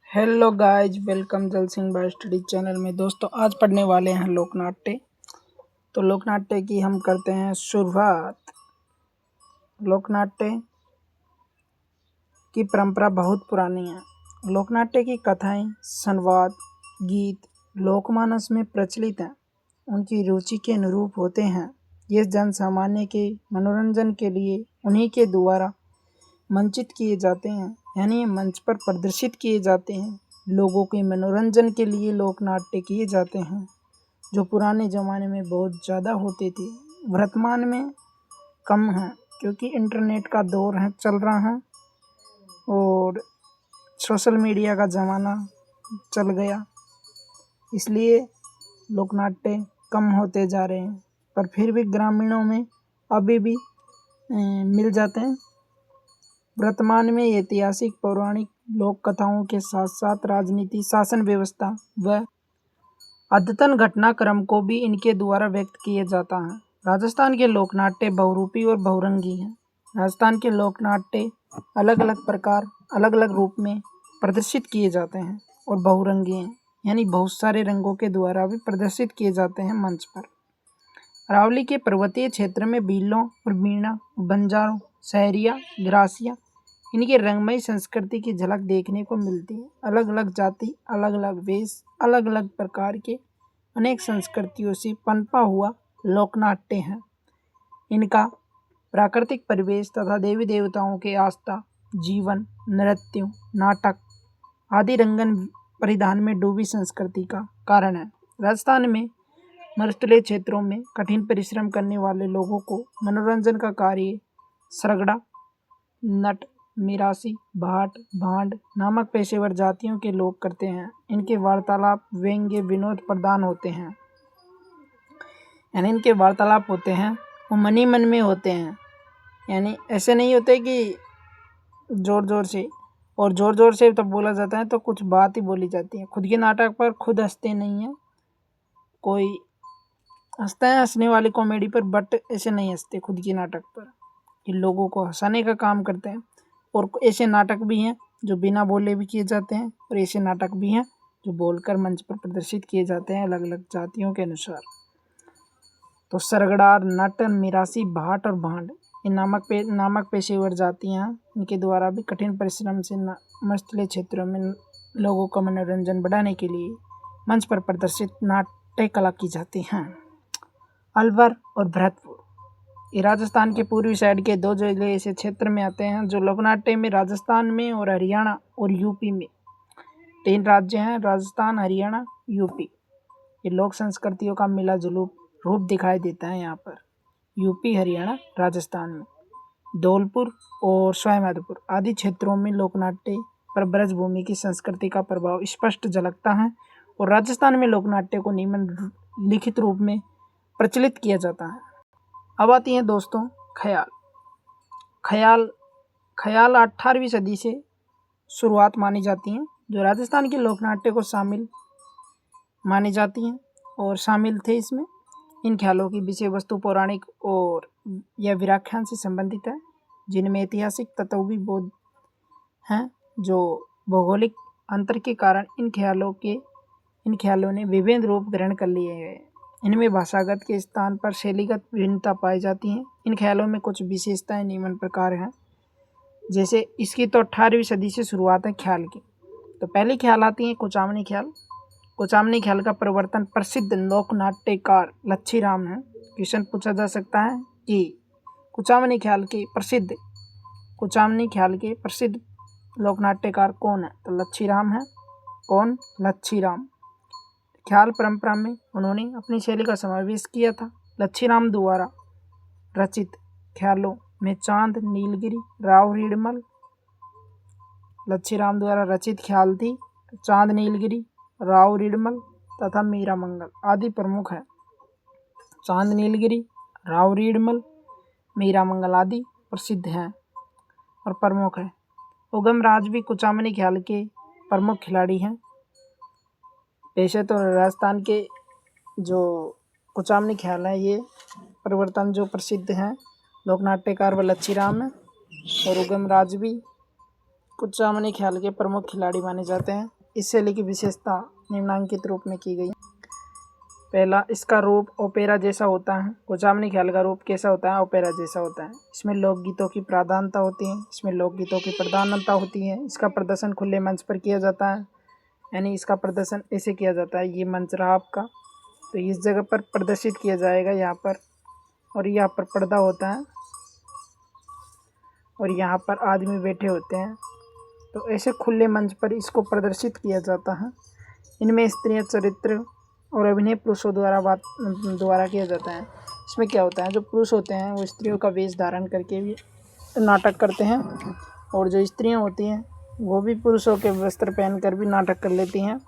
Hello guys, welcome जल Singh bye study channel में। दोस्तों, आज पढ़ने वाले हैं लोकनाट्य। तो लोकनाट्य की हम करते हैं शुरुआत। लोकनाट्य की परंपरा बहुत पुरानी है। लोकनाट्य की कथाएं, संवाद, गीत लोकमानस में प्रचलित हैं। उनकी रुचि के अनुरूप होते हैं। ये जन सामान्य के मनोरंजन के लिए उन्हीं के द्वारा मंचित किए जाते हैं, यानी मंच पर प्रदर्शित किए जाते हैं। लोगों के मनोरंजन के लिए लोकनाट्य किए जाते हैं, जो पुराने ज़माने में बहुत ज़्यादा होते थे। वर्तमान में कम हैं, क्योंकि इंटरनेट का दौर है चल रहा है और सोशल मीडिया का ज़माना चल गया, इसलिए लोकनाट्य कम होते जा रहे हैं। पर फिर भी ग्रामीणों में अभी भी मिल जाते हैं। वर्तमान में ऐतिहासिक, पौराणिक लोक कथाओं के साथ साथ राजनीति, शासन व्यवस्था व अद्यतन घटनाक्रम को भी इनके द्वारा व्यक्त किया जाता है। राजस्थान के लोकनाट्य बहुरूपी और बहुरंगी हैं। राजस्थान के लोकनाट्य अलग अलग प्रकार, अलग अलग रूप में प्रदर्शित किए जाते हैं और बहुरंगी हैं, यानी बहुत सारे रंगों के द्वारा भी प्रदर्शित किए जाते हैं मंच पर। अरावली के पर्वतीय क्षेत्र में भीलों और मीणा, बंजारों, सहरिया, ग्रासिया, इनकी रंगमयी संस्कृति की झलक देखने को मिलती है। अलग अलग जाति, अलग अलग वेश, अलग अलग प्रकार के अनेक संस्कृतियों से पनपा हुआ लोकनाट्य है। इनका प्राकृतिक परिवेश तथा देवी देवताओं के आस्था, जीवन, नृत्य, नाटक आदि रंगन परिधान में डूबी संस्कृति का कारण है। राजस्थान में मरुस्थलीय क्षेत्रों में कठिन परिश्रम करने वाले लोगों को मनोरंजन का कार्य सरगड़ा, नट, मिरासी, भाट, भांड नामक पेशेवर जातियों के लोग करते हैं। इनके वार्तालाप, व्यंग्य, विनोद प्रदान होते हैं, यानी इनके वार्तालाप होते हैं वो मनी मन में होते हैं, यानी ऐसे नहीं होते कि जोर जोर से, और जोर जोर से तब बोला जाता है तो कुछ बात ही बोली जाती है। खुद के नाटक पर खुद हंसते नहीं हैं, कोई हंसता है हंसने वाली कॉमेडी पर, बट ऐसे नहीं हंसते खुद के नाटक पर। ये लोगों को हंसाने का काम करते हैं। और ऐसे नाटक भी हैं जो बिना बोले भी किए जाते हैं, और ऐसे नाटक भी हैं जो बोलकर मंच पर प्रदर्शित किए जाते हैं अलग अलग जातियों के अनुसार। तो सरगड़ार, नट, मिरासी, भाट और भांड ये नामक पेशेवर जातियाँ, इनके द्वारा भी कठिन परिश्रम से मरुस्थलीय क्षेत्रों में लोगों का मनोरंजन बढ़ाने के लिए मंच पर प्रदर्शित नाट्य कला की जाती हैं। अलवर और भरतपुर ये राजस्थान के पूर्वी साइड के दो जिले ऐसे क्षेत्र में आते हैं जो लोकनाट्य में राजस्थान में और हरियाणा और यूपी में, 3 राज्य हैं, राजस्थान, हरियाणा, यूपी। ये लोक संस्कृतियों का मिला जुलूप रूप दिखाई देता है यहाँ पर। यूपी, हरियाणा, राजस्थान में धौलपुर और सवाईमाधोपुर आदि क्षेत्रों में लोकनाट्य पर ब्रजभूमि की संस्कृति का प्रभाव स्पष्ट झलकता है। और राजस्थान में लोकनाट्य को निम्नलिखित रूप में प्रचलित किया जाता है। अब आती हैं दोस्तों ख्याल 18वीं सदी से शुरुआत मानी जाती हैं, जो राजस्थान के लोकनाट्य को शामिल मानी जाती हैं और शामिल थे इसमें। इन ख्यालों की विषय वस्तु पौराणिक और यह व्याख्यान से संबंधित है, जिनमें ऐतिहासिक तत्व भी बौद्ध हैं, जो भौगोलिक अंतर के कारण इन ख्यालों ने विभिन्न रूप ग्रहण कर लिए हैं। इनमें भाषागत के स्थान पर शैलीगत भिन्नता पाई जाती है। इन ख्यालों में कुछ विशेषताएं निम्न प्रकार हैं, जैसे इसकी तो 18वीं सदी से शुरुआत है ख्याल की। तो पहली ख्याल आती है कुचामनी ख्याल। कुचामनी ख्याल का प्रवर्तन प्रसिद्ध लोकनाट्यकार लच्छीराम है। क्वेश्चन पूछा जा सकता है कि कुचामनी ख्याल के प्रसिद्ध लोकनाट्यकार कौन है, तो लच्छीराम है। कौन? लच्छीराम। ख्याल परंपरा में उन्होंने अपनी शैली का समावेश किया था। लच्छीराम द्वारा रचित ख्यालों में चांद, नीलगिरी, राव रीडमल। लच्छीराम द्वारा रचित ख्याल थी चांद, नीलगिरी, राव रीडमल तथा मीरा मंगल आदि प्रमुख है। चांद, नीलगिरी, राव रीडमल, मीरा मंगल आदि प्रसिद्ध हैं और प्रमुख है। उगम राज भी कुचामनी ख्याल के प्रमुख खिलाड़ी हैं। वैसे तो राजस्थान के जो कुचामनी ख्याल है, ये प्रवर्तन जो प्रसिद्ध हैं लोकनाट्यकार व लच्छीराम है, और उगम राज भी कुचामनी ख्याल के प्रमुख खिलाड़ी माने जाते हैं। इस शैली की विशेषता निम्नांकित रूप में की गई। पहला, इसका रूप ओपेरा जैसा होता है। कुचामनी ख्याल का रूप कैसा होता है? ओपेरा जैसा होता है। इसमें लोकगीतों की प्राधान्यता होती है। इसका प्रदर्शन खुले मंच पर किया जाता है, यानी इसका प्रदर्शन ऐसे किया जाता है। ये मंच रहा आपका, तो इस जगह पर प्रदर्शित किया जाएगा यहाँ पर, और यहाँ पर पर्दा होता है और यहाँ पर आदमी बैठे होते हैं। तो ऐसे खुले मंच पर इसको प्रदर्शित किया जाता है। इनमें स्त्रियाँ चरित्र और अभिनय पुरुषों द्वारा किया जाता है। इसमें क्या होता है, जो पुरुष होते हैं वो स्त्रियों का वेश धारण करके भी नाटक करते हैं, और जो स्त्रियाँ होती हैं वो भी पुरुषों के वस्त्र पहनकर भी नाटक कर लेती हैं।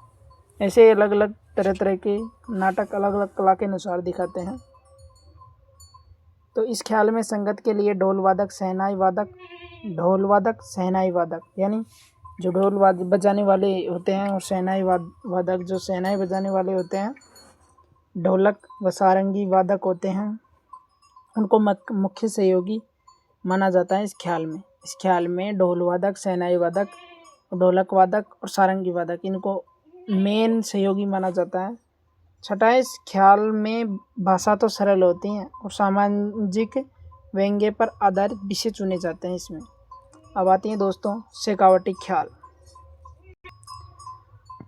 ऐसे अलग अलग तरह के नाटक अलग अलग कला के अनुसार दिखाते हैं। तो इस ख्याल में संगत के लिए ढोल वादक, शहनाई वादक यानी जो ढोल बजाने वाले होते हैं, और शहनाई वादक जो शहनाई बजाने वाले होते हैं, ढोलक व सारंगी वादक होते हैं, उनको मुख्य सहयोगी माना जाता है इस ख्याल में ढोल वादक, शहनाई वादक, ढोलक वादक और सारंगी वादक, इनको मेन सहयोगी माना जाता है। छठा, इस ख्याल में भाषा तो सरल होती हैं और सामाजिक व्यंग्य पर आधारित विषय चुने जाते हैं इसमें। अब आती हैं दोस्तों शेखावटी ख्याल।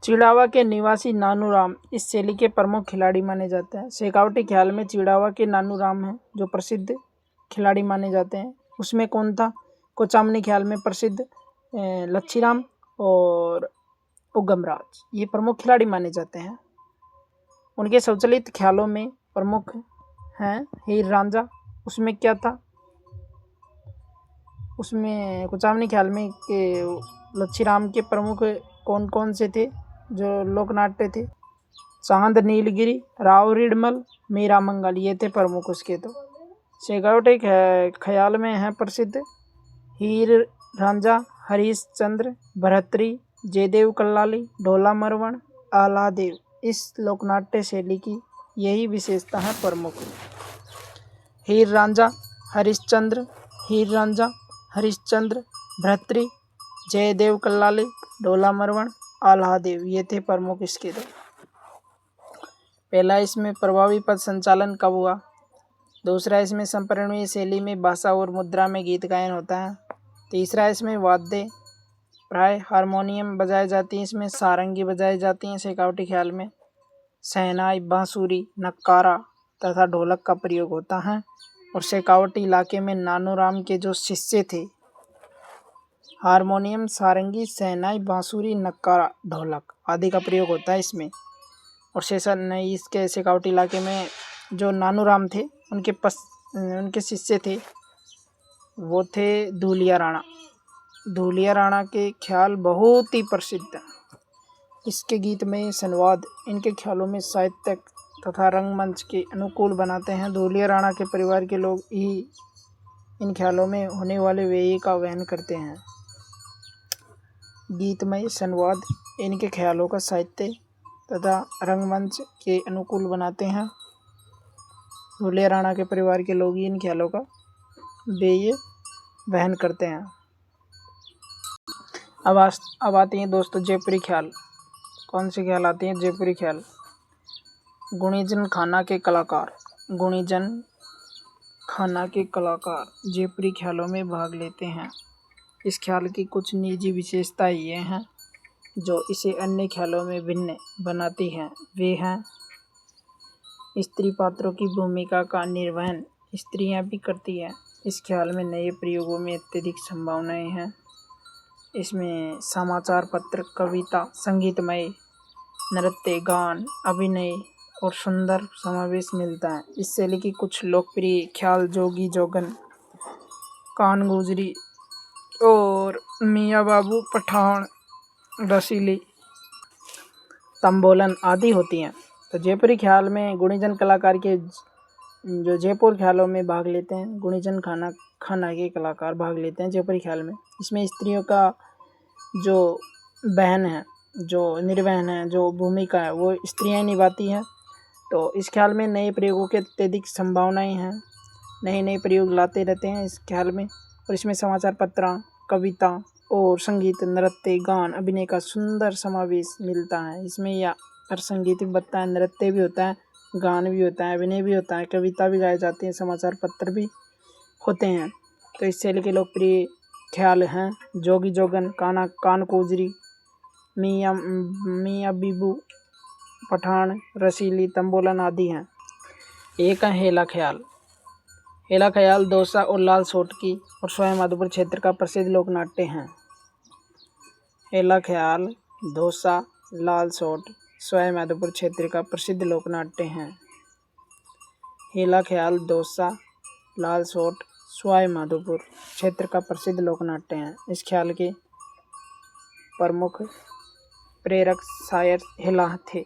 चिड़ावा के निवासी नानूराम इस शैली के प्रमुख खिलाड़ी माने जाते हैं। शेखावटी ख्याल में चिड़ावा के नानूराम हैं जो प्रसिद्ध खिलाड़ी माने जाते हैं। उसमें कौन था? कुचामनी ख्याल में प्रसिद्ध लच्छीराम और उगमराज, ये प्रमुख खिलाड़ी माने जाते हैं। उनके स्वचलित ख्यालों में प्रमुख हैं हीर रांझा। उसमें क्या था? उसमें कुचामनी ख्याल में के लच्छीराम के प्रमुख कौन कौन से थे जो लोकनाट्य थे? चांद नीलगिरी, राव रिडमल, मीरा मंगल, ये थे प्रमुख उसके। तो शेखावटी ख्याल में है प्रसिद्ध हीर रांझा, हरीश चंद्र, भरतरी, जयदेव कल्लाली, ढोला मरवण, आलादेव। इस लोकनाट्य शैली की यही विशेषता है प्रमुख। हीर रांझा, हरिश्चंद्र, भर्तृ, जयदेव कल्लाली, ढोला मरवण, आल्हादेव, ये थे प्रमुख इसके। तो पहला, इसमें प्रभावी पद संचालन कब हुआ? दूसरा, इसमें संप्रणीय शैली में भाषा और मुद्रा में गीत गायन होता है। तीसरा, इसमें वाद्य प्राय हारमोनियम बजाई जाती है, इसमें सारंगी बजाई जाती हैं शेखावटी ख्याल में। शहनाई, बांसुरी, नक्कारा तथा ढोलक का प्रयोग होता है। और शेखावटी इलाके में नानूराम के जो शिष्य थे, हारमोनियम, सारंगी, शहनाई, बांसुरी, नक्कारा, ढोलक आदि का प्रयोग होता है इसमें। और इसके शेखावटी इलाके में जो नानूराम थे उनके शिष्य थे वो थे धूलिया राणा के ख्याल बहुत ही प्रसिद्ध हैं। इसके गीत में संवाद इनके ख्यालों में साहित्यक तथा रंगमंच के अनुकूल बनाते हैं। धूलिया राणा के परिवार के लोग ही इन ख्यालों में होने वाले व्यय का वहन करते हैं। गीतमय संवाद इनके ख्यालों का साहित्य तथा रंगमंच के अनुकूल बनाते हैं। धूलिया राणा के परिवार के लोग ही इन ख्यालों का व्यय वहन करते हैं। अब आती हैं दोस्तों जयपुरी ख्याल। कौन से ख्याल आते हैं? जयपुरी ख्याल। गुणीजन खाना के कलाकार जयपुरी ख्यालों में भाग लेते हैं। इस ख्याल की कुछ निजी विशेषताएं ये हैं जो इसे अन्य ख्यालों में भिन्न बनाती हैं। वे हैं, स्त्री पात्रों की भूमिका का निर्वहन स्त्रियां भी करती हैं। इस ख्याल में नए प्रयोगों में अत्यधिक संभावनाएं हैं। इसमें समाचार पत्र, कविता, संगीतमय, नृत्य, गान, अभिनय और सुंदर समावेश मिलता है। इस शैली की कुछ लोकप्रिय ख्याल जोगी जोगन, कान गुजरी और मियाँ बाबू पठान, रसीली, तंबोलन आदि होती हैं। तो जयपुरी ख्याल में गुणीजन कलाकार के जो जयपुर ख्यालों में भाग लेते हैं, गुणीजन खाना के कलाकार भाग लेते हैं जयपुरी ख्याल में। इसमें स्त्रियों का जो बहन है, जो निर्वहन है, जो भूमिका है वो स्त्रियां निभाती हैं। तो इस ख्याल में नए प्रयोगों के अत्यधिक संभावनाएं हैं। नए प्रयोग लाते रहते हैं इस ख्याल में। और इसमें समाचार पत्र, कविता और संगीत, नृत्य, गान, अभिनय का सुंदर समावेश मिलता है। इसमें या हर संगीत भी बनता है, नृत्य भी होता है, गान भी होता है, अभिनय भी होता है, कविता भी गाई जाती है, समाचार पत्र भी होते हैं। तो इस शैली के लोकप्रिय ख्याल हैं जोगी जोगन, काना कान कोजरी, मियाँ मियाँ बीबू, पठान, रसीली, तंबोलन आदि हैं। एक है हेला ख्याल। हेला ख्याल दौसा और लाल सोटकी और सवाई माधोपुर क्षेत्र का प्रसिद्ध लोकनाट्य है। हेला ख्याल दौसा, लाल सोट, सवाई माधोपुर क्षेत्र का प्रसिद्ध लोकनाट्य है। हेला ख्याल दौसा, लाल सोट, सवाई माधोपुर क्षेत्र का प्रसिद्ध लोकनाट्य है। इस ख्याल के प्रमुख प्रेरक शायर हेला थे।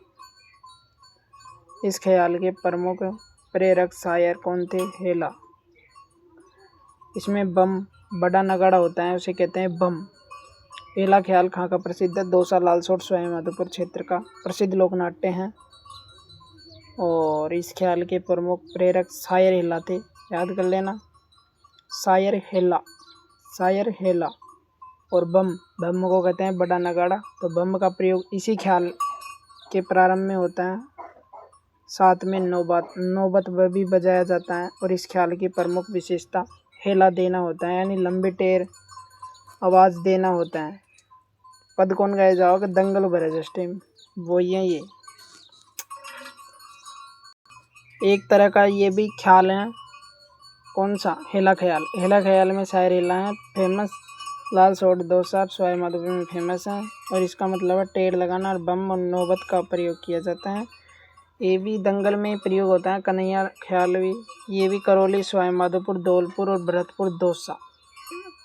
इस ख्याल के प्रमुख प्रेरक शायर कौन थे? हेला। इसमें बम बड़ा नगाड़ा होता है, उसे कहते हैं बम। हेला ख्याल कहाँ का प्रसिद्ध है? दौसा, लाल सोट, सवाई माधोपुर क्षेत्र का प्रसिद्ध लोकनाट्य है। और इस ख्याल के प्रमुख प्रेरक शायर हेला थे, याद कर लेना, शायर हेला, शायर हेला। और बम, बम को कहते हैं बड़ा नगाड़ा। तो बम का प्रयोग इसी ख्याल के प्रारंभ में होता है। साथ में नौबत भी बजाया जाता है। और इस ख्याल की प्रमुख विशेषता हेला देना होता है, यानी लंबी टेर आवाज़ देना होता है। पद कौन गाया जाओगे? दंगल भरे जिस टाइम वो ये एक तरह का ये भी ख्याल है। कौन सा? हेला ख्याल। हेला ख्याल में शायर हेला है फेमस, लाल सोट, दौसा, सवाई माधोपुर में फेमस है। और इसका मतलब है टेढ़ लगाना और बम और नौबत का प्रयोग किया जाता है। ये भी दंगल में प्रयोग होता है। कन्हैया ख्याल भी, ये भी करौली, सवाई माधोपुर, धौलपुर और भरतपुर, दौसा।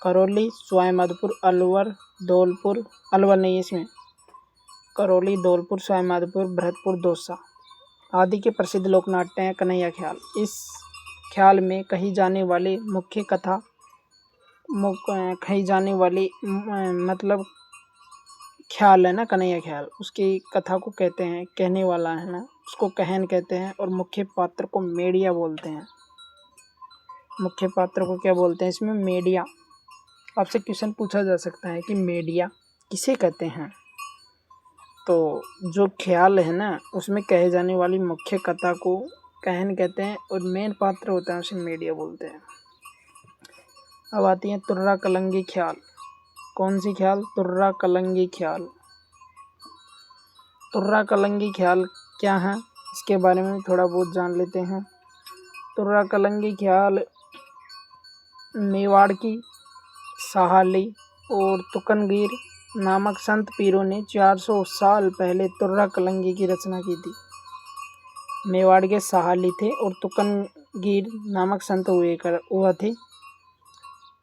करौली, सवाई माधोपुर, अलवर, धौलपुर, अलवर नहीं इसमें, करौली, धौलपुर, सवाई माधोपुर, भरतपुर, दौसा आदि के प्रसिद्ध लोकनाट्य हैं कन्हैया ख्याल। इस ख्याल में कही जाने वाली मुख्य कथा, कही जाने वाली मतलब ख्याल है ना कन्हैया ख्याल, उसकी कथा को कहते हैं, कहने वाला है ना, उसको कहन कहते हैं। और मुख्य पात्र को मेडिया बोलते हैं। मुख्य पात्र को क्या बोलते हैं? इसमें मेडिया। आपसे क्वेश्चन पूछा जा सकता है कि मेडिया किसे कहते हैं? तो जो ख्याल है ना, उसमें कहे जाने वाली मुख्य कथा को कहन कहते हैं और मेन पात्र होता है उसे मेडिया बोलते हैं। अब आती है तुर्रा कलंगी ख्याल। कौन सी ख्याल? तुर्रा कलंगी ख्याल। तुर्रा कलंगी ख्याल क्या है, इसके बारे में थोड़ा बहुत जान लेते हैं। तुर्रा कलंगी ख्याल मेवाड़ की साहाली और तुकनगीर नामक संत पीरों ने 400 साल पहले तुर्रा कलंगी की रचना की थी। मेवाड़ के साहाली थे और तुकनगीर नामक संत हुआ थे।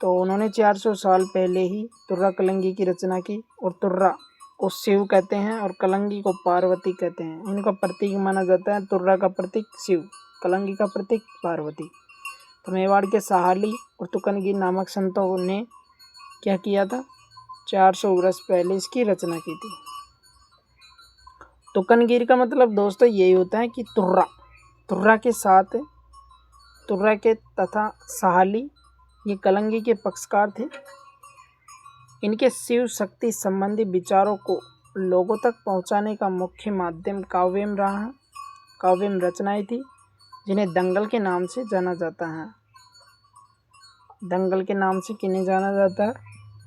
तो उन्होंने 400 साल पहले ही तुर्रा कलंगी की रचना की। और तुर्रा को शिव कहते हैं और कलंगी को पार्वती कहते हैं। इनका प्रतीक माना जाता है। तुर्रा का प्रतीक शिव, कलंगी का प्रतीक पार्वती। तो मेवाड़ के साहाली और तुकनगीर नामक संतों ने क्या किया था? 400 वर्ष पहले इसकी रचना की थी। तुकनगीर का मतलब दोस्तों यही होता है कि तुर्रा के साथ, तुर्रा के तथा साहाली ये कलंगी के पक्षकार थे। इनके शिव शक्ति संबंधी विचारों को लोगों तक पहुंचाने का मुख्य माध्यम काव्यम रहा है। काव्यम रचनाएं थी जिन्हें दंगल के नाम से जाना जाता है। दंगल के नाम से किन्हें जाना जाता है?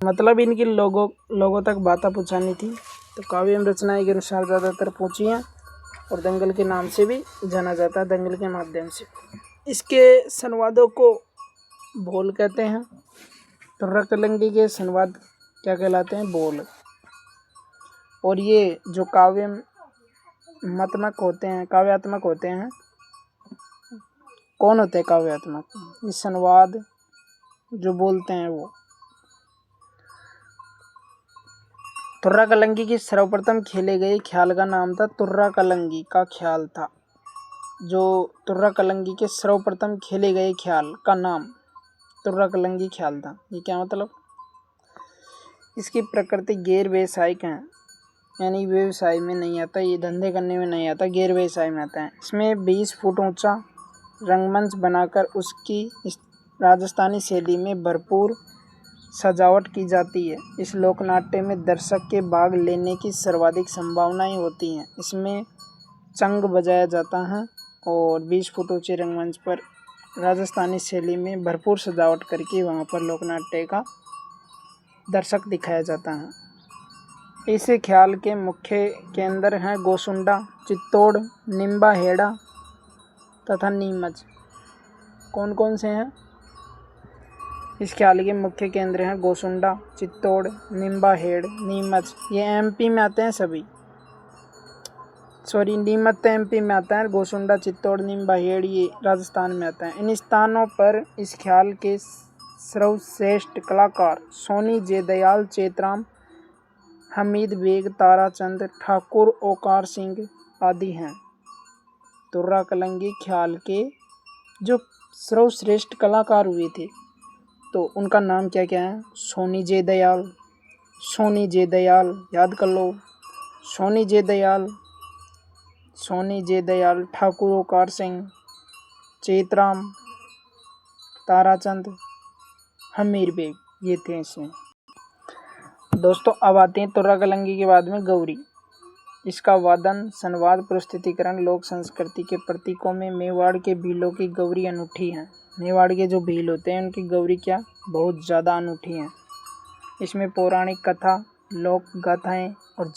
मतलब इनकी लोगों तक बातें पहुंचानी थी। तो काव्यम रचनाएं के अनुसार ज़्यादातर पहुंची हैं और दंगल के नाम से भी जाना जाता है, दंगल के माध्यम से। इसके संवादों को बोल कहते हैं। तुर्रा कलंगी के संवाद क्या कहलाते हैं? बोल। और ये जो काव्यात्मक होते हैं, कौन होते हैं काव्यात्मक? ये संवाद जो बोलते हैं वो। तुर्रा कलंगी की सर्वप्रथम खेले गए ख्याल का नाम था तुर्रा कलंगी का ख्याल था। जो तुर्रा कलंगी के सर्वप्रथम खेले गए ख्याल का नाम तुर्रा कलंगी ख्याल था। ये क्या मतलब? इसकी प्रकृति गैर व्यवसायिक है, यानी व्यवसाय में नहीं आता, ये धंधे करने में नहीं आता, गैर व्यवसाय में आता है। इसमें 20 फुट ऊंचा रंगमंच बनाकर उसकी राजस्थानी शैली में भरपूर सजावट की जाती है। इस लोकनाट्य में दर्शक के भाग लेने की सर्वाधिक संभावनाएं होती हैं। इसमें चंग बजाया जाता है और 20 फुट ऊंचे रंगमंच पर राजस्थानी शैली में भरपूर सजावट करके वहाँ पर लोकनाट्य का दर्शक दिखाया जाता है। इस ख्याल के मुख्य केंद्र हैं गोसुंडा, चित्तौड़, निम्बाहेड़ा तथा नीमच। कौन कौन से हैं? इस ख्याल के मुख्य केंद्र हैं गोसुंडा, चित्तौड़, निम्बाहेड़, नीमच। ये एमपी में आते हैं सभी। नीमच तो एमपी में आता है, गोसुंडा, चित्तौड़, निम्बाहेड़ ये राजस्थान में आता है। इन स्थानों पर इस ख्याल के सर्वश्रेष्ठ कलाकार सोनी जे दयाल, चेतराम, हमीद बेग, ताराचंद ठाकुर, ओकार सिंह आदि हैं। तुर्रा कलंगी ख्याल के जो सर्वश्रेष्ठ कलाकार हुए थे तो उनका नाम क्या क्या है? सोनी जे दयाल, सोनी जे दयाल याद कर लो, सोनी जे दयाल, सोनी जे दयाल, ठाकुर ओकार सिंह, चेतराम, ताराचंद, हमीर बेग, ये थे इसमें। दोस्तों अब आते हैं तुर्रा कलंगी के बाद में गौरी। इसका वादन, संवाद, प्रस्तुतिकरण लोक संस्कृति के प्रतीकों में मेवाड़ के भीलों की गौरी अनूठी है। मेवाड़ के जो भील होते हैं उनकी गौरी क्या बहुत ज़्यादा अनूठी हैं। इसमें पौराणिक कथा, लोक गाथाएँ और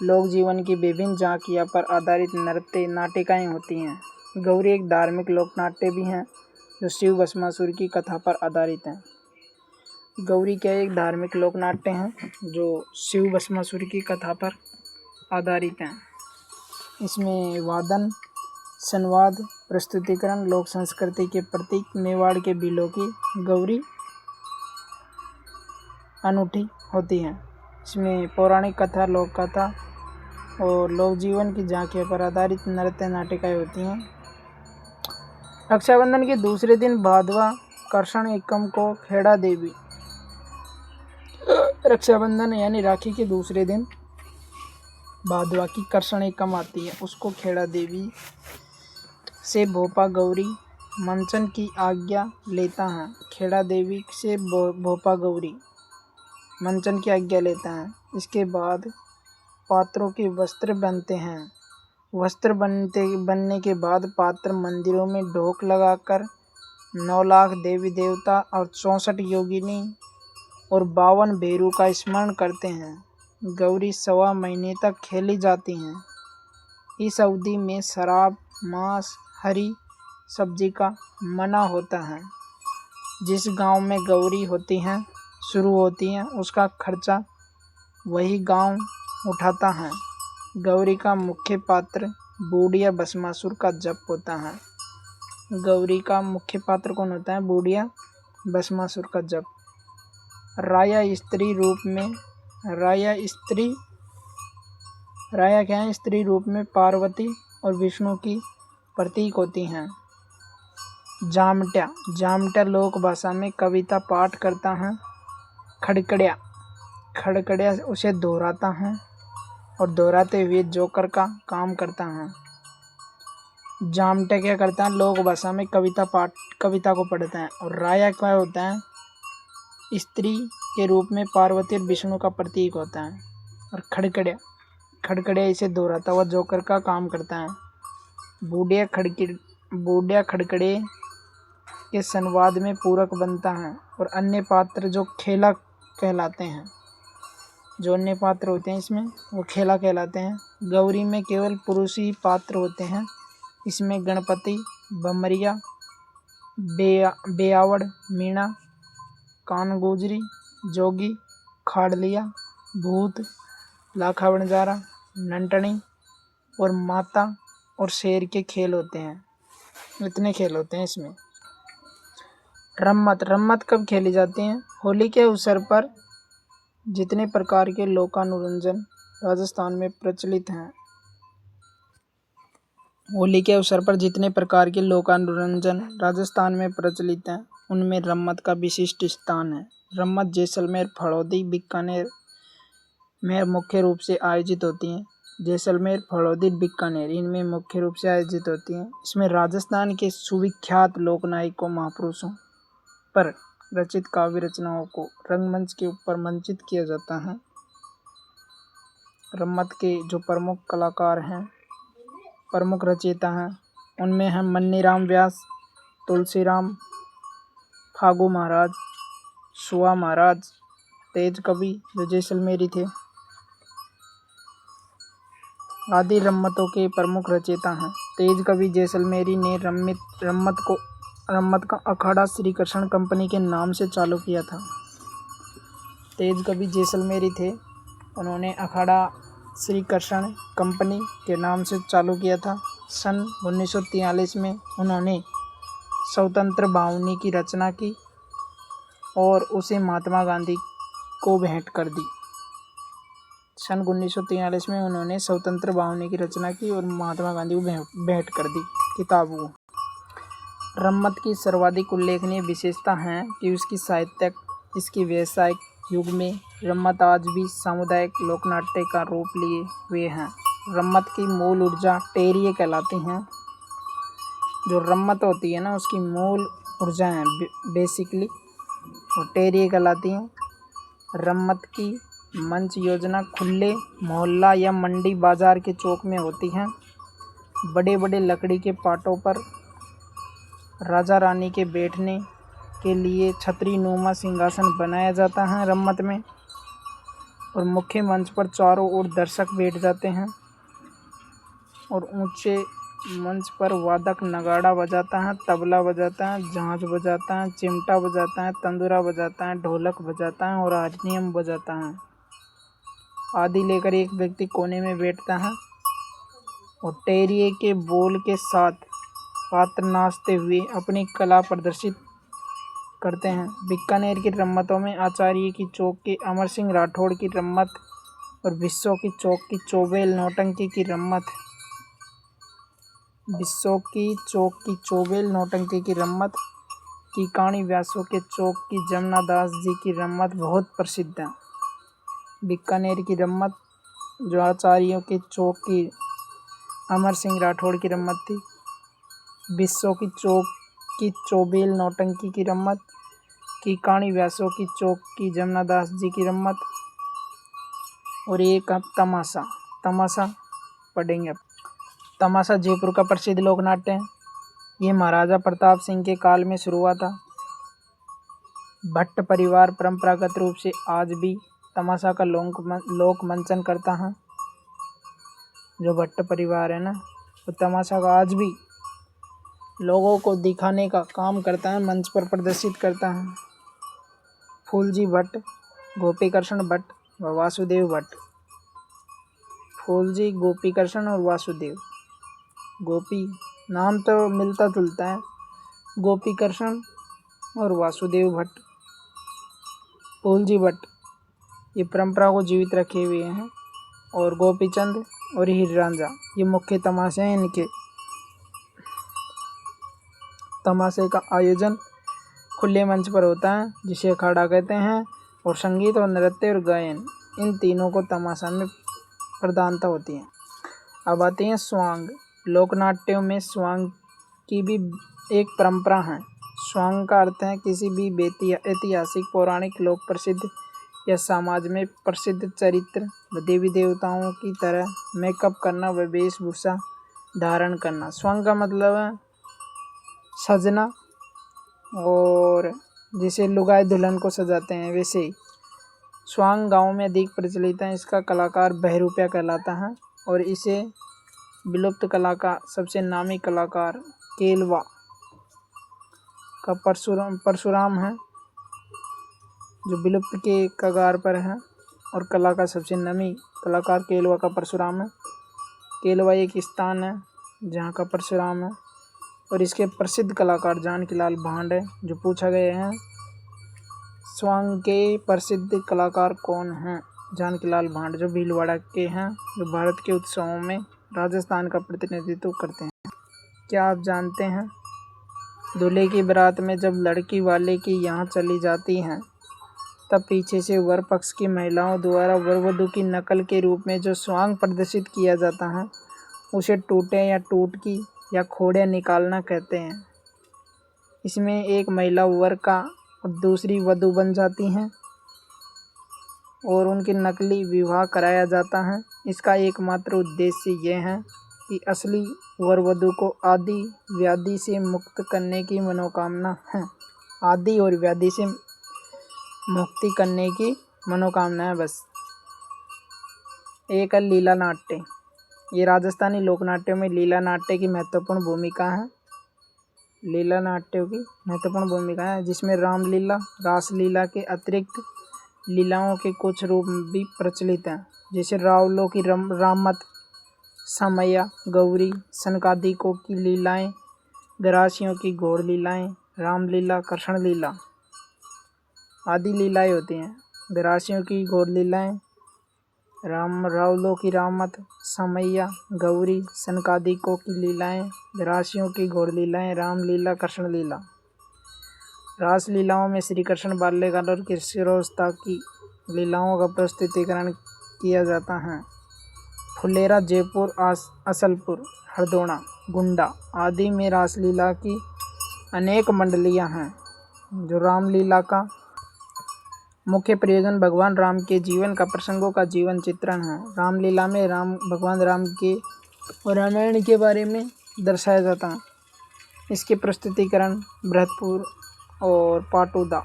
लोक जीवन की विभिन्न झांकियाँ पर आधारित नृत्य नाटिकाएँ होती हैं। गौरी एक धार्मिक लोकनाट्य भी हैं जो शिव भस्मासुर की कथा पर आधारित हैं। गौरी क्या एक धार्मिक लोकनाट्य हैं जो शिव भस्मासुर की कथा पर आधारित हैं। इसमें वादन, संवाद, प्रस्तुतिकरण लोक संस्कृति के प्रतीक मेवाड़ के भीलों की गौरी अनूठी होती हैं। इसमें पौराणिक कथा, लोक कथा और लोक जीवन की झांकियों पर आधारित नृत्य नाटिकाएँ होती हैं। रक्षाबंधन के दूसरे दिन भादवा कर्षण एकम को खेड़ा देवी, रक्षाबंधन यानी राखी के दूसरे दिन भादवा की कर्षण एकम आती है, उसको खेड़ा देवी से भोपा गौरी मंचन की आज्ञा लेता है। खेड़ा देवी से भोपा गौरी मंचन की आज्ञा लेता है। इसके बाद पात्रों के वस्त्र बनते हैं। वस्त्र बनने के बाद पात्र मंदिरों में ढोक लगाकर 9 लाख देवी देवता और 64 योगिनी और 52 भेरू का स्मरण करते हैं। गौरी 1.25 महीने तक खेली जाती हैं। इस अवधि में शराब, मांस, हरी सब्जी का मना होता है। जिस गांव में गौरी शुरू होती हैं उसका खर्चा वही गांव उठाता है। गौरी का मुख्य पात्र बूढ़िया भस्मासुर का जप होता है। गौरी का मुख्य पात्र कौन होता है? बूढ़िया भस्मासुर का जप। राया क्या है? स्त्री रूप में पार्वती और विष्णु की प्रतीक होती हैं। जामट्या लोक भाषा में कविता पाठ करता है। खड़कड़िया उसे दोहराता है और दोहराते हुए जोकर का काम करता है। जामट्या क्या करता है? लोक भाषा में कविता को पढ़ता है। और राया क्या होता है? स्त्री के रूप में पार्वती और विष्णु का प्रतीक होता है। और खड़कड़िया इसे दोहराता हुआ जोकर का काम करता है। बूढ़िया खड़कड़े के संवाद में पूरक बनता है और अन्य पात्र जो खेला कहलाते हैं। जो अन्य पात्र होते हैं इसमें वो खेला कहलाते हैं। गौरी में केवल पुरुष ही पात्र होते हैं। इसमें गणपति, बमरिया, बेयावड़, मीणा, कानगोजरी, जोगी, खाड़लिया, भूत, लाखा बंजारा, नंटनी और माता और शेर के खेल होते हैं। इतने खेल होते हैं इसमें। रम्मत कब खेली जाती हैं? होली के अवसर पर जितने प्रकार के लोकानुरंजन राजस्थान में प्रचलित हैं। होली के अवसर पर जितने प्रकार के लोकानुरंजन राजस्थान में प्रचलित हैं उनमें रम्मत का विशिष्ट स्थान है। रम्मत जैसलमेर, फड़ौदी, बीकानेर में मुख्य रूप से आयोजित होती हैं। जैसलमेर, फड़ौदी, बीकानेर इनमें मुख्य रूप से आयोजित होती हैं। इसमें राजस्थान के सुविख्यात लोक नायकों महापुरुषों पर रचित काव्य रचनाओं को रंगमंच के ऊपर मंचित किया जाता है। रम्मत के जो प्रमुख कलाकार हैं, प्रमुख रचयिता हैं, उनमें हैं मन्नीराम व्यास, तुलसीराम, फागू महाराज, सुआ महाराज, तेज कवि जो जैसलमेरी थे आदि रम्मतों के प्रमुख रचयिता हैं। तेज कवि जैसलमेरी ने रम्मत का अखाड़ा श्री कृष्ण कंपनी के नाम से चालू किया था। तेज कवि जैसलमेरी थे, उन्होंने अखाड़ा श्री कृष्ण कंपनी के नाम से चालू किया था। सन 1943 में उन्होंने स्वतंत्र बावनी की रचना की और उसे महात्मा गांधी को भेंट कर दी। सन 1943 में उन्होंने स्वतंत्र बावनी की रचना की और महात्मा गांधी को भेंट कर दी किताब वो। रम्मत की सर्वाधिक उल्लेखनीय विशेषता है कि उसकी साहित्यक, इसकी व्यावसायिक युग में रम्मत आज भी सामुदायिक लोकनाट्य का रूप लिए हुए हैं। रम्मत की मूल ऊर्जा टेरिये कहलाती हैं। जो रम्मत होती है ना, उसकी मूल ऊर्जा है बेसिकली और टेरिये कहलाती हैं। रम्मत की मंच योजना खुले मोहल्ला या मंडी बाजार के चौक में होती हैं। बड़े बड़े लकड़ी के पाटों पर राजा रानी के बैठने के लिए छतरी नुमा सिंहासन बनाया जाता है रम्मत में, और मुख्य मंच पर चारों ओर दर्शक बैठ जाते हैं और ऊंचे मंच पर वादक नगाड़ा बजाता है, तबला बजाता है, झांझ बजाता है, चिमटा बजाता है, तंदूरा बजाता है, ढोलक बजाता है और हारमोनियम बजाता है आदि लेकर एक व्यक्ति कोने में बैठता है और टेरिये के बोल के साथ पात्र नाचते हुए अपनी कला प्रदर्शित करते हैं। बीकानेर की रम्मतों में आचार्य की चौक की अमर सिंह राठौड़ की रम्मत और बिस्सों की चौक की चौबेल नौटंकी की रम्मत की कहानी व्यासों के चौक की जमुना दास जी की रम्मत बहुत प्रसिद्ध है। बीकानेर की रम्मत जो आचार्यों के चौक की अमर सिंह राठौड़ की रम्मत थी, बिस्सों की चौक की चौबेल नौटंकी की रम्मत, की कहानी व्यासों की चौक की जमुना दास जी की रम्मत, और एक अब तमाशा पढ़ेंगे। तमाशा जयपुर का प्रसिद्ध लोकनाट्य है। ये महाराजा प्रताप सिंह के काल में शुरू हुआ था। भट्ट परिवार परंपरागत रूप से आज भी तमाशा का लोक मंचन करता है। जो भट्ट परिवार है ना, वो तमाशा का आज भी लोगों को दिखाने का काम करता है, मंच पर प्रदर्शित करता है। फूलजी भट्ट, गोपीकृष्ण भट्ट व वासुदेव भट्ट। फूलजी, गोपीकृष्ण और वासुदेव। गोपी नाम तो मिलता जुलता है, गोपीकृष्ण और वासुदेव भट्ट। फूलजी भट्ट ये परंपरा को जीवित रखे हुए हैं, और गोपीचंद और हीर रांझा ये मुख्य तमाशे हैं इनके। तमाशे का आयोजन खुले मंच पर होता है जिसे अखाड़ा कहते हैं, और संगीत और नृत्य और गायन इन तीनों को तमाशा में प्रधानता होती है। अब आते हैं स्वांग। लोकनाट्यों में स्वांग की भी एक परंपरा है। स्वांग का अर्थ है किसी भी ऐतिहासिक, पौराणिक, लोक प्रसिद्ध या समाज में प्रसिद्ध चरित्र व देवी देवताओं की तरह मेकअप करना व वेशभूषा धारण करना। स्वांग का मतलब है सजना, और जैसे लुगाई दुल्हन को सजाते हैं वैसे ही स्वांग गाँव में अधिक प्रचलित है। इसका कलाकार बहरूपिया कहलाता है, और इसे विलुप्त कला का सबसे नामी कलाकार केलवा का परशुराम है, जो विलुप्त के कगार पर है, और कला का सबसे नामी कलाकार केलवा का परशुराम है। केलवा एक स्थान है जहाँ का परशुराम है, और इसके प्रसिद्ध कलाकार जानकीलाल भांड है। जो पूछा गया है स्वांग के प्रसिद्ध कलाकार कौन हैं, जानकीलाल भांड जो भीलवाड़ा के हैं, जो भारत के उत्सवों में राजस्थान का प्रतिनिधित्व करते हैं। क्या आप जानते हैं दूल्हे की बारात में जब लड़की वाले की यहाँ चली जाती हैं, तब पीछे से वर पक्ष की महिलाओं द्वारा वरवधू की नकल के रूप में जो स्वांग प्रदर्शित किया जाता है, उसे टूटे या टूटकी या खोड़े निकालना कहते हैं। इसमें एक महिला वर का और दूसरी वधू बन जाती हैं और उनके नकली विवाह कराया जाता है। इसका एकमात्र उद्देश्य यह है कि असली वर वधू को आदि व्याधि से मुक्त करने की मनोकामना है। आदि और व्याधि से मुक्ति करने की मनोकामना है बस। एक है लीला नाट्य। ये राजस्थानी लोक नाट्यों में लीला नाट्य की महत्वपूर्ण भूमिका है। लीला नाट्यों की महत्वपूर्ण भूमिका है जिसमें रामलीला, रासलीला के अतिरिक्त लीलाओं के कुछ रूप भी प्रचलित हैं, जैसे रावलों की राममत, समैया, गौरी, सनकादिकों की लीलाएं, गरासियों की घोड़ लीलाएं, रामलीला, कृष्ण लीला आदि लीलाएं होती हैं। गरासियों की घोड़ लीलाएं, रावलों की राममत, समैया, गौरी, सनकादिकों की लीलाएं, गरासियों की घोड़ लीलाएं, रामलीला, कृष्ण लीला। रास लीलाओं में श्री कृष्ण बाल्यकाल और किशोरावस्था की लीलाओं का प्रस्तुतिकरण किया जाता है। फुलेरा, जयपुर, असलपुर, हरदोना, गुंडा आदि में रासलीला की अनेक मंडलियां हैं। जो रामलीला का मुख्य प्रयोजन भगवान राम के जीवन का, प्रसंगों का जीवन चित्रण है। रामलीला में भगवान राम के और रामायण के बारे में दर्शाया जाता है। इसके प्रस्तुतिकरण भरतपुर और पाटोदा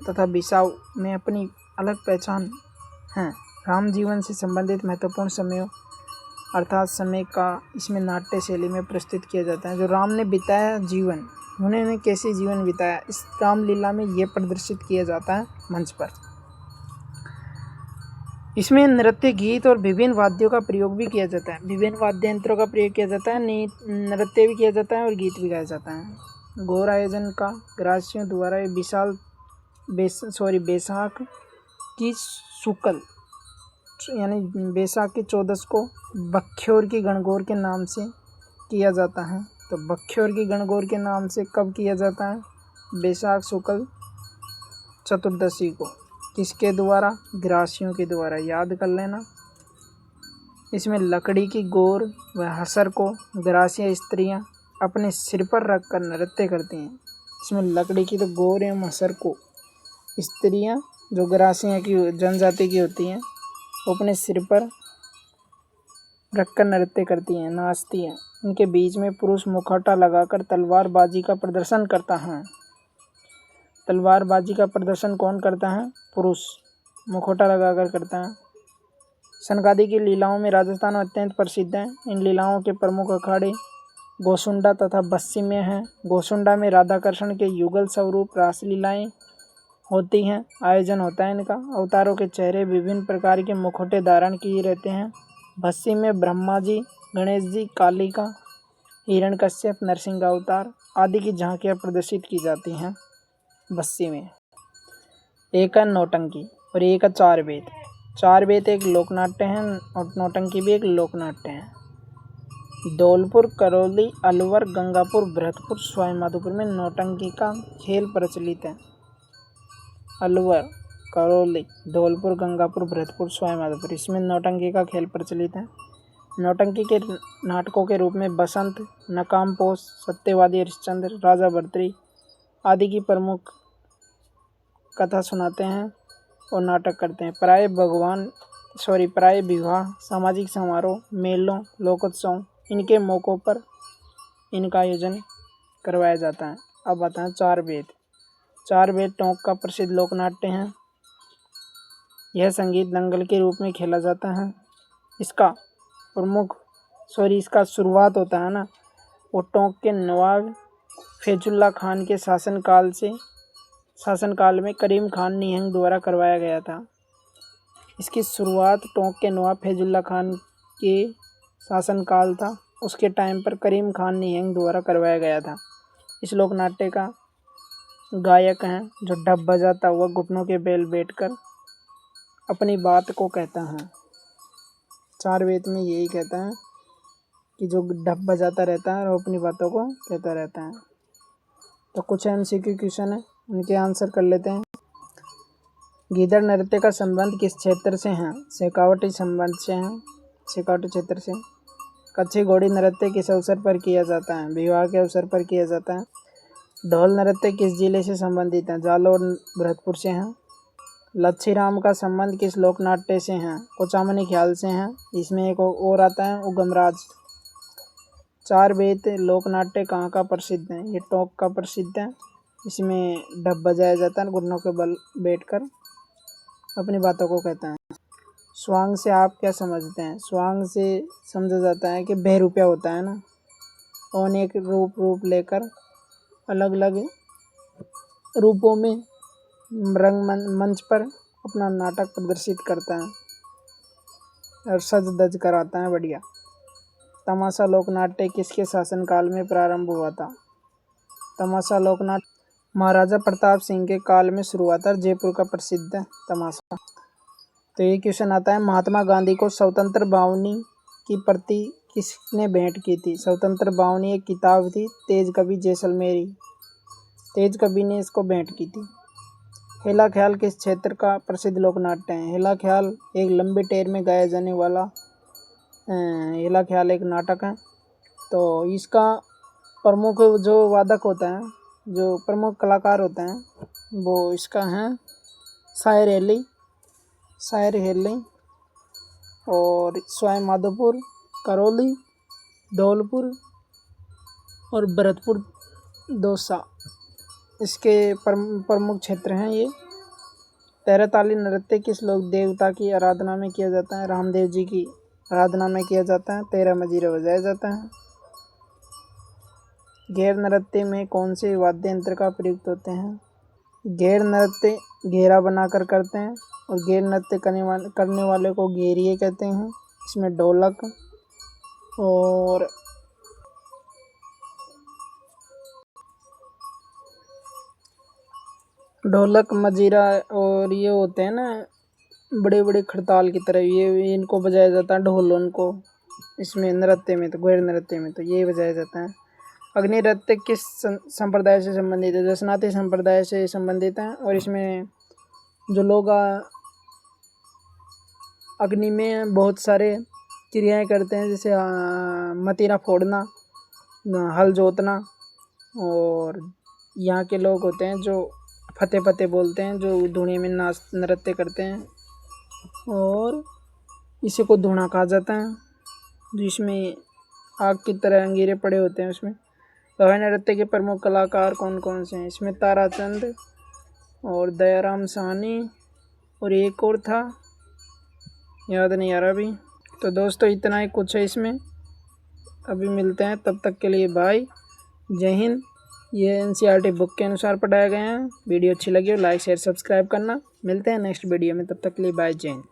तथा बिसाऊ में अपनी अलग पहचान है। राम जीवन से संबंधित महत्वपूर्ण समयों अर्थात समय का इसमें नाट्य शैली में प्रस्तुत किया जाता है। जो राम ने बिताया जीवन, उन्होंने कैसे जीवन बिताया, इस रामलीला में ये प्रदर्शित किया जाता है मंच पर। इसमें नृत्य, गीत और विभिन्न वाद्यों का प्रयोग भी किया जाता है। विभिन्न वाद्य यंत्रों का प्रयोग किया जाता है, नृत्य भी किया जाता है और गीत भी गाया जाता है। गौर आयोजन का ग्रासियों द्वारा बैसाख की शुक्ल यानी बैसाख की 14 को बख्योर की गणगौर के नाम से किया जाता है। तो बख्योर की गणगौर के नाम से कब किया जाता है? बैसाख शुक्ल चतुर्दशी को। किसके द्वारा? ग्रासियों के द्वारा, याद कर लेना। इसमें लकड़ी की गौर व हसर को ग्रासिया स्त्रियां अपने सिर पर रखकर नृत्य करती हैं। इसमें लकड़ी की तो गौर एवं हसर को स्त्रियां जो ग्रासिया की जनजाति की होती हैं वो अपने सिर पर रखकर नृत्य करती हैं, नाचती हैं। इनके बीच में पुरुष मुखौटा लगाकर तलवारबाजी का प्रदर्शन करता है। तलवारबाजी का प्रदर्शन कौन करता है? पुरुष मुखौटा लगाकर करता है। सनकादि की लीलाओं में राजस्थान अत्यंत प्रसिद्ध है। इन लीलाओं के प्रमुख अखाड़े गोसुंडा तथा बस्सी में हैं। गोसुंडा में राधा कृष्ण के युगल स्वरूप रासलीलाएं होती हैं, आयोजन होता है इनका। अवतारों के चेहरे विभिन्न प्रकार के मुखौटे धारण किए रहते हैं। बस्सी में ब्रह्मा जी, गणेश जी, कालिका, हिरण्यकश्यप, नरसिंह अवतार आदि की झांकियाँ प्रदर्शित की जाती हैं बस्सी में। एक है नौटंकी और एक है चार वेद। चार वेद एक लोकनाट्य है और नौटंकी भी एक लोकनाट्य है। धौलपुर, करौली, अलवर, गंगापुर, भरतपुर, सवाई माधोपुर में नौटंकी का खेल प्रचलित है। अलवर, करौली, धौलपुर, गंगापुर, भरतपुर, सवाई माधोपुर, इसमें नौटंकी का खेल प्रचलित है। नौटंकी के नाटकों के रूप में बसंत, नकाम पोष, सत्यवादी हरिश्चंद्र, राजा भर्तृ आदि की प्रमुख कथा सुनाते हैं और नाटक करते हैं। प्राय विवाह, सामाजिक समारोह, मेलों, लोकोत्सव इनके मौक़ों पर इनका आयोजन करवाया जाता है। अब बताएं चार वेद। चार वेद टोंक का प्रसिद्ध लोकनाट्य है। यह संगीत दंगल के रूप में खेला जाता है। इसका शुरुआत होता है ना, वो टोंक के नवाब फैजुल्ला खान के शासनकाल में करीम खान निहंग द्वारा करवाया गया था। इसकी शुरुआत टोंक के नवाब फैजुल्ला खान के शासनकाल था, उसके टाइम पर करीम खान निहंग द्वारा करवाया गया था। इस लोकनाट्य का गायक है जो ढप बजाता हुआ घुटनों के बेल बैठकर अपनी बात को कहता है। चार वेद में यही कहता है कि जो ढप बजाता रहता है और अपनी बातों को कहता रहता है। तो कुछ MCQ क्वेश्चन है, उनके आंसर कर लेते हैं। गीदड़ नृत्य का संबंध किस क्षेत्र से है? शेखावटी संबंध से है, शेखावटी क्षेत्र से। कच्छी घोड़ी नृत्य किस अवसर पर किया जाता है? विवाह के अवसर पर किया जाता है। ढोल नृत्य किस जिले से संबंधित है? जालौर भरतपुर से हैं। लच्छी राम का संबंध किस लोक नाट्य से है? कुचामनी ख्याल से हैं। इसमें एक और आता है उगमराज। चार बेत लोक नाट्य कहाँ का प्रसिद्ध है? ये टोंक का प्रसिद्ध है। इसमें ढप बजाया जाता है, घुटनों के बल बैठकर अपनी बातों को कहते हैं। स्वांग से आप क्या समझते हैं? स्वांग से समझा जाता है कि बहरूपिया होता है ना, अनेक रूप लेकर अलग अलग रूपों में मंच पर अपना नाटक प्रदर्शित करता है और सज धज कर आता है बढ़िया। तमाशा लोकनाट्य किसके शासनकाल में प्रारंभ हुआ था? तमाशा लोकनाट्य महाराजा प्रताप सिंह के काल में शुरू हुआ था। जयपुर का प्रसिद्ध है तमाशा। तो ये क्वेश्चन आता है, महात्मा गांधी को स्वतंत्र बावनी की प्रति किसने भेंट की थी? स्वतंत्र बावनी एक किताब थी, तेज कवि जैसलमेरी, तेज कवि ने इसको भेंट की थी। हेला ख्याल किस क्षेत्र का प्रसिद्ध लोकनाट्य है? हेला ख्याल एक लंबे टेर में गाया जाने वाला हेला ख्याल एक नाटक है। तो इसका प्रमुख जो वादक होता है, जो प्रमुख कलाकार होते हैं, वो इसका है शायर हेली और स्वाई माधोपुर, करौली, धौलपुर और भरतपुर दौसा इसके प्रमुख क्षेत्र हैं ये। तेरहताली नृत्य किस लोक देवता की आराधना में किया जाता है? रामदेव जी की आराधना में किया जाता है। 13 मजीरा बजाया जाता है। घेर नृत्य में कौन से वाद्य यंत्र का प्रयुक्त होते हैं? घेर नृत्य घेरा बनाकर करते हैं और घेर नृत्य करने वाले को घेरिए कहते हैं। इसमें ढोलक और मजीरा और ये होते हैं ना बड़े बड़े खड़ताल की तरह, ये इनको बजाया जाता है, ढोलों को। इसमें नृत्य में तो घेर नृत्य में तो ये बजाया जाता है। अग्नि नृत्य किस संप्रदाय से संबंधित है? जसनाती संप्रदाय से संबंधित है और इसमें जो लोग अग्नि में बहुत सारे क्रियाएं करते हैं, जैसे मतीरा फोड़ना, हल जोतना, और यहाँ के लोग होते हैं जो फतेह फतेह बोलते हैं, जो धुने में नाच नृत्य करते हैं और इसी को धुना कहा जाता है, जिसमें आग की तरह अंगीरे पड़े होते हैं उसमें। लोहा नृत्य के प्रमुख कलाकार कौन कौन से हैं? इसमें ताराचंद और दयाराम साहनी और एक और था, याद नहीं आ रहा अभी। तो दोस्तों इतना ही कुछ है इसमें, अभी मिलते हैं, तब तक के लिए बाय, जय हिंद। ये एनसीईआरटी बुक के अनुसार पढ़ाए गए हैं। वीडियो अच्छी लगी हो लाइक शेयर सब्सक्राइब करना। मिलते हैं नेक्स्ट वीडियो में, तब तक के लिए बाय, जय हिंद।